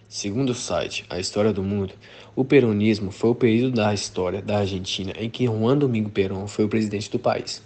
Segundo o site A História do Mundo, o peronismo foi o período da história da Argentina em que Juan Domingo Perón foi o presidente do país.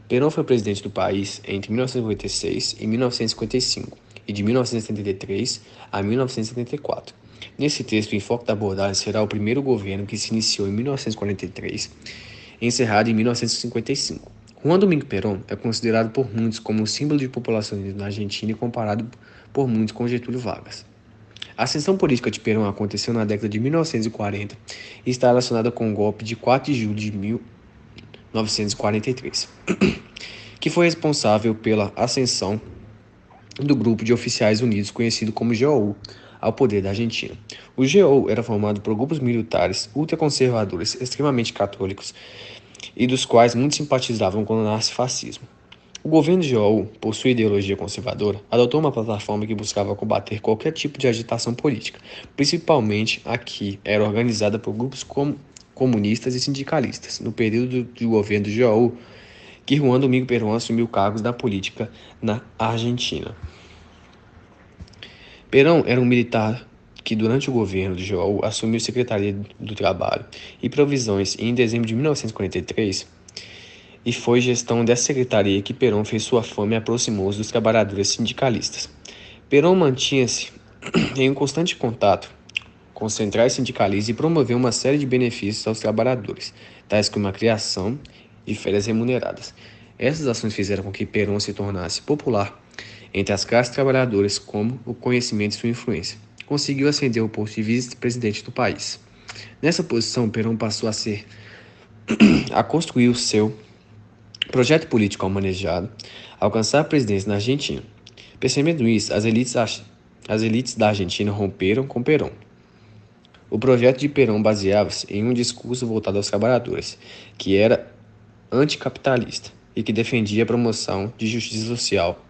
Perón foi presidente do país entre 1956 e 1955 e de 1973 a 1974. Nesse texto, o enfoque da abordagem será o primeiro governo que se iniciou em 1943 e encerrado em 1955. Juan Domingo Perón é considerado por muitos como o símbolo de populacionismo na Argentina e comparado por muitos com Getúlio Vargas. A ascensão política de Perón aconteceu na década de 1940 e está relacionada com o golpe de 4 de julho de 1943, que foi responsável pela ascensão do Grupo de Oficiais Unidos, conhecido como GOU, ao poder da Argentina. O GOU era formado por grupos militares ultraconservadores extremamente católicos e dos quais muitos simpatizavam com o nazifascismo. O governo de GOU, por sua ideologia conservadora, adotou uma plataforma que buscava combater qualquer tipo de agitação política, principalmente a que era organizada por grupos comunistas e sindicalistas. No período do governo de GOU, que Juan Domingo Perón assumiu cargos da política na Argentina. Perón era um militar que, durante o governo de GOU, assumiu a Secretaria do Trabalho e Provisões e, em dezembro de 1943, e foi gestão dessa secretaria que Perón fez sua fama e aproximou-se dos trabalhadores sindicalistas. Perón mantinha-se em um constante contato com centrais sindicalistas e promoveu uma série de benefícios aos trabalhadores, tais como a criação de férias remuneradas. Essas ações fizeram com que Perón se tornasse popular entre as classes trabalhadoras como o conhecimento e sua influência. Conseguiu ascender ao posto de vice-presidente do país. Nessa posição, Perón passou a construir o seu projeto político almanejado, alcançar a presidência na Argentina. Percebendo isso, as elites da Argentina romperam com Perón. O projeto de Perón baseava-se em um discurso voltado aos trabalhadores, que era anticapitalista e que defendia a promoção de justiça social.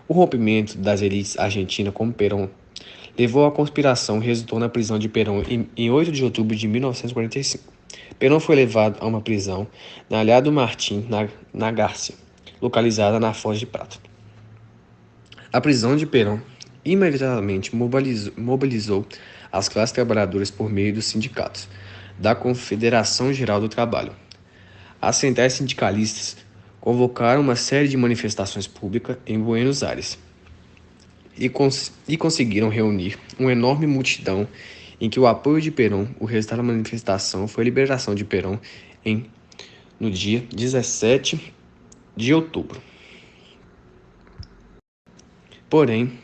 O rompimento das elites argentinas com Perón levou à conspiração e resultou na prisão de Perón em 8 de outubro de 1945. Perón foi levado a uma prisão na Alhada do Martim, na Gárcia, localizada na Foz de Prata. A prisão de Perón imediatamente mobilizou as classes trabalhadoras por meio dos sindicatos, da Confederação Geral do Trabalho. As centrais sindicalistas convocaram uma série de manifestações públicas em Buenos Aires e conseguiram reunir uma enorme multidão em que o apoio de Perón, o resultado da manifestação foi a liberação de Perón no dia 17 de outubro. Porém,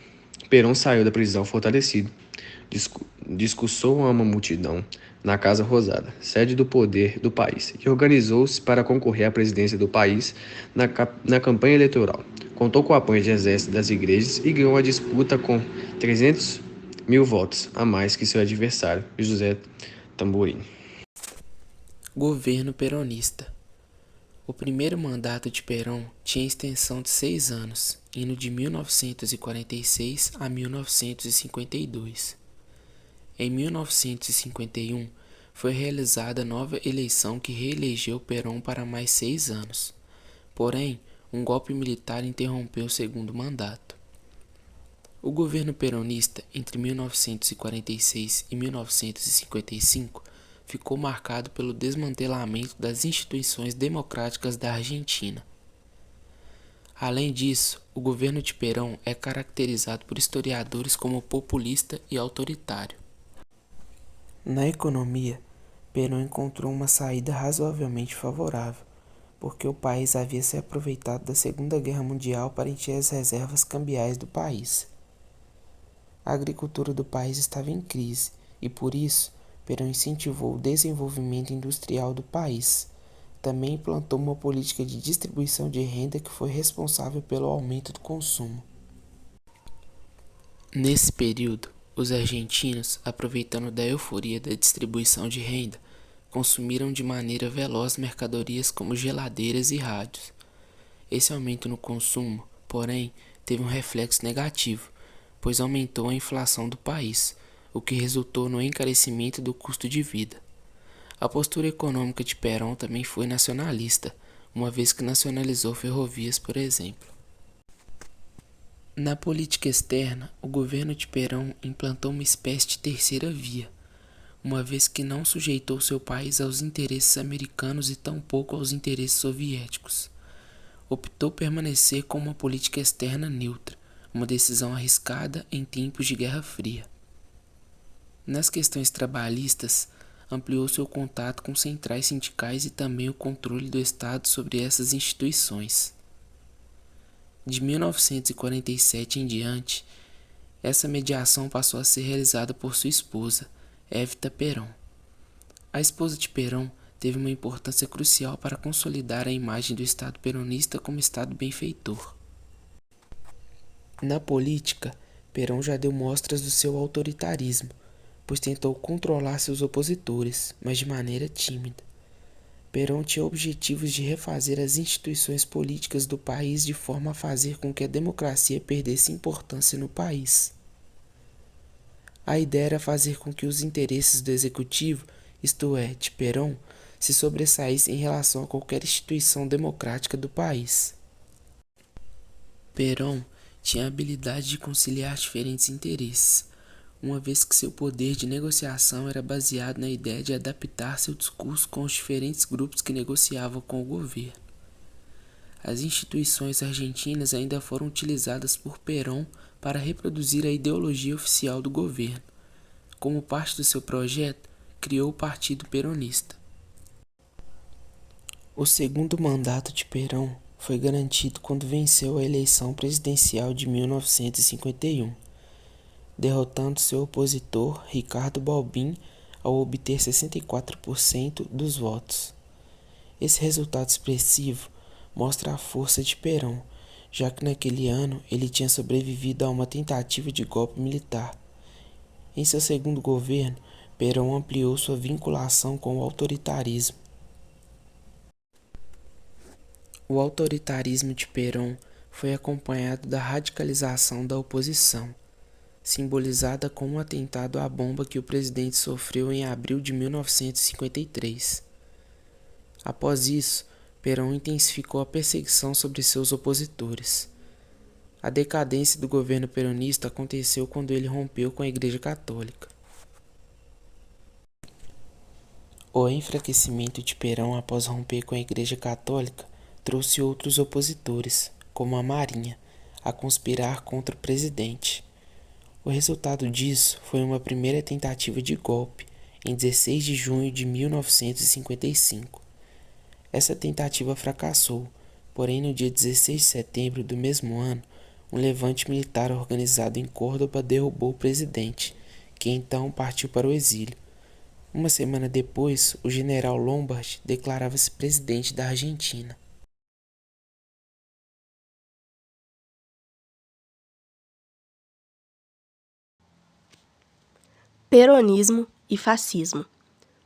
Perón saiu da prisão fortalecido, discursou a uma multidão na Casa Rosada, sede do poder do país, e organizou-se para concorrer à presidência do país na campanha eleitoral. Contou com o apoio de exército das igrejas e ganhou a disputa com 300.000 votos a mais que seu adversário, José Tamborini. Governo peronista. O primeiro mandato de Perón tinha extensão de 6 anos, indo de 1946 a 1952. Em 1951, foi realizada nova eleição que reelegeu Perón para mais 6 anos. Porém, um golpe militar interrompeu o segundo mandato. O governo peronista, entre 1946 e 1955, ficou marcado pelo desmantelamento das instituições democráticas da Argentina. Além disso, o governo de Perón é caracterizado por historiadores como populista e autoritário. Na economia, Perón encontrou uma saída razoavelmente favorável, porque o país havia se aproveitado da Segunda Guerra Mundial para encher as reservas cambiais do país. A agricultura do país estava em crise e, por isso, Perón incentivou o desenvolvimento industrial do país. Também implantou uma política de distribuição de renda que foi responsável pelo aumento do consumo. Nesse período, os argentinos, aproveitando da euforia da distribuição de renda, consumiram de maneira veloz mercadorias como geladeiras e rádios. Esse aumento no consumo, porém, teve um reflexo negativo, pois aumentou a inflação do país, o que resultou no encarecimento do custo de vida. A postura econômica de Perón também foi nacionalista, uma vez que nacionalizou ferrovias, por exemplo. Na política externa, o governo de Perón implantou uma espécie de terceira via, uma vez que não sujeitou seu país aos interesses americanos e tampouco aos interesses soviéticos. Optou permanecer com uma política externa neutra, uma decisão arriscada em tempos de Guerra Fria. Nas questões trabalhistas, ampliou seu contato com centrais sindicais e também o controle do Estado sobre essas instituições. De 1947 em diante, essa mediação passou a ser realizada por sua esposa, Evita Perón. A esposa de Perón teve uma importância crucial para consolidar a imagem do Estado peronista como Estado benfeitor. Na política, Perón já deu mostras do seu autoritarismo, pois tentou controlar seus opositores, mas de maneira tímida. Perón tinha objetivos de refazer as instituições políticas do país de forma a fazer com que a democracia perdesse importância no país. A ideia era fazer com que os interesses do executivo, isto é, de Perón, se sobressaíssem em relação a qualquer instituição democrática do país. Perón tinha a habilidade de conciliar diferentes interesses, uma vez que seu poder de negociação era baseado na ideia de adaptar seu discurso com os diferentes grupos que negociavam com o governo. As instituições argentinas ainda foram utilizadas por Perón para reproduzir a ideologia oficial do governo. Como parte do seu projeto, criou o Partido Peronista. O segundo mandato de Perón foi garantido quando venceu a eleição presidencial de 1951, derrotando seu opositor Ricardo Balbín ao obter 64% dos votos. Esse resultado expressivo mostra a força de Perón, já que naquele ano ele tinha sobrevivido a uma tentativa de golpe militar. Em seu segundo governo, Perón ampliou sua vinculação com o autoritarismo. O autoritarismo de Perón foi acompanhado da radicalização da oposição, simbolizada com um atentado à bomba que o presidente sofreu em abril de 1953. Após isso, Perón intensificou a perseguição sobre seus opositores. A decadência do governo peronista aconteceu quando ele rompeu com a Igreja Católica. O enfraquecimento de Perón após romper com a Igreja Católica trouxe outros opositores, como a Marinha, a conspirar contra o presidente. O resultado disso foi uma primeira tentativa de golpe, em 16 de junho de 1955. Essa tentativa fracassou, porém no dia 16 de setembro do mesmo ano, um levante militar organizado em Córdoba derrubou o presidente, que então partiu para o exílio. Uma semana depois, o general Lombard declarava-se presidente da Argentina. Peronismo e fascismo.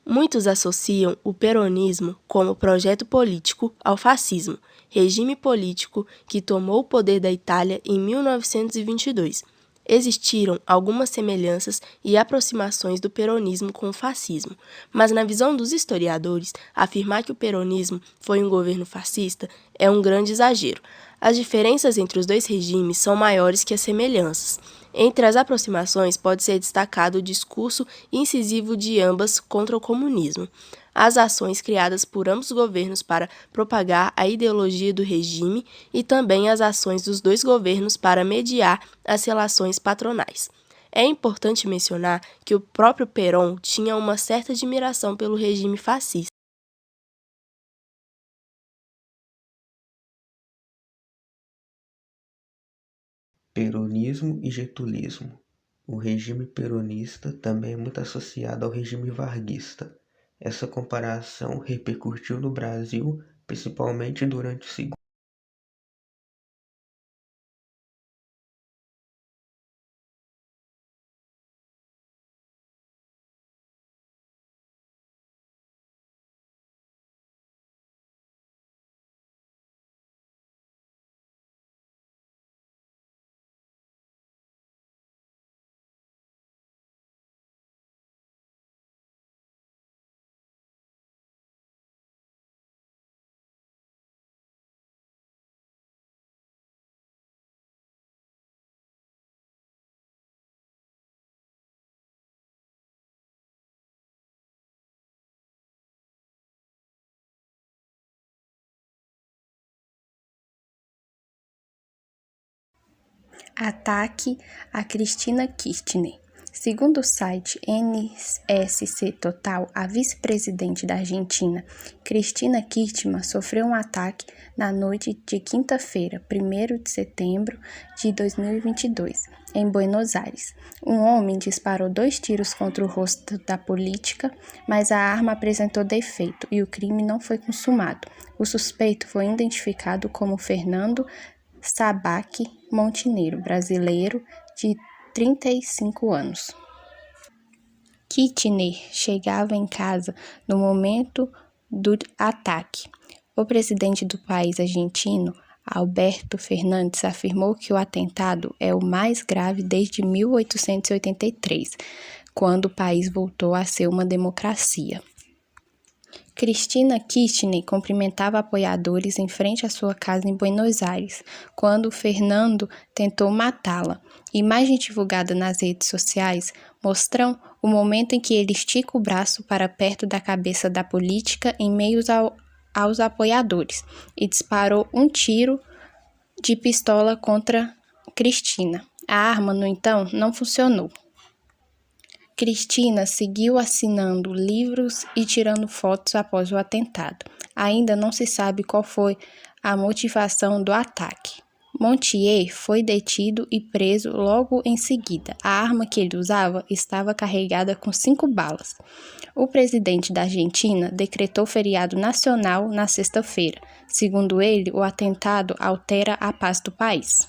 Muitos associam o peronismo como projeto político ao fascismo, regime político que tomou o poder da Itália em 1922. Existiram algumas semelhanças e aproximações do peronismo com o fascismo, mas na visão dos historiadores, afirmar que o peronismo foi um governo fascista é um grande exagero. As diferenças entre os dois regimes são maiores que as semelhanças. Entre as aproximações pode ser destacado o discurso incisivo de ambas contra o comunismo, as ações criadas por ambos os governos para propagar a ideologia do regime e também as ações dos dois governos para mediar as relações patronais. É importante mencionar que o próprio Perón tinha uma certa admiração pelo regime fascista. Peronismo e getulismo. O regime peronista também é muito associado ao regime varguista. Essa comparação repercutiu no Brasil, principalmente durante o segundo Ataque a Cristina Kirchner. Segundo o site NSC Total, a vice-presidente da Argentina, Cristina Kirchner, sofreu um ataque na noite de quinta-feira, 1º de setembro de 2022, em Buenos Aires. Um homem disparou 2 tiros contra o rosto da política, mas a arma apresentou defeito e o crime não foi consumado. O suspeito foi identificado como Fernando Sabac Montenegro, brasileiro de 35 anos. Kirchner chegava em casa no momento do ataque. O presidente do país argentino, Alberto Fernandes, afirmou que o atentado é o mais grave desde 1883, quando o país voltou a ser uma democracia. Cristina Kirchner cumprimentava apoiadores em frente à sua casa em Buenos Aires, quando Fernando tentou matá-la. Imagens divulgadas nas redes sociais mostram o momento em que ele estica o braço para perto da cabeça da política em meio aos apoiadores e disparou um tiro de pistola contra Cristina. A arma, no entanto, não funcionou. Cristina seguiu assinando livros e tirando fotos após o atentado. Ainda não se sabe qual foi a motivação do ataque. Montiel foi detido e preso logo em seguida. A arma que ele usava estava carregada com 5 balas. O presidente da Argentina decretou feriado nacional na sexta-feira. Segundo ele, o atentado altera a paz do país.